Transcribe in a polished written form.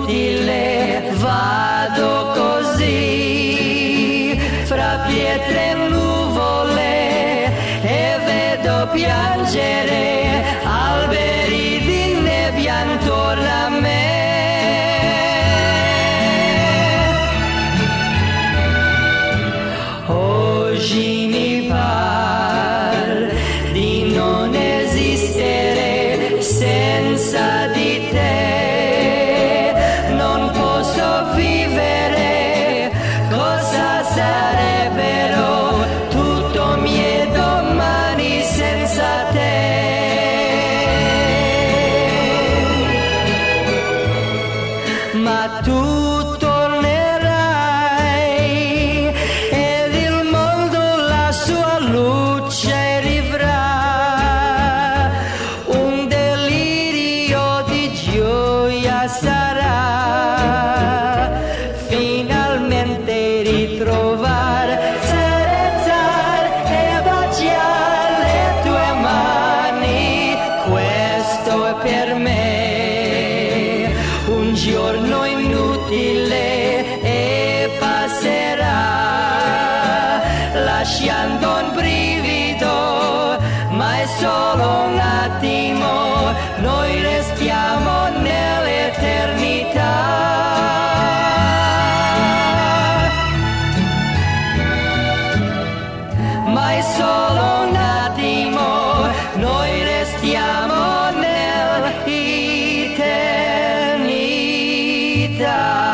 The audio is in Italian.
inutile, vado così fra pietre e nuvole e vedo piangere alberi di nebbia intorno a me. Oggi mi par di non esistere senza di te, non posso vivere, cosa sarebbero tutto mie domani senza te? Ma tu tornerai ed il mondo la sua luce rivrà, un delirio di gioia sarà, finalmente ritrovare, carezzare e baciare le tue mani, questo è per me un giorno inutile e passerà, lasciando un brivido, ma è solo un attimo, noi restiamo nell'eternità. Ma è solo un attimo, noi restiamo nell'eternità.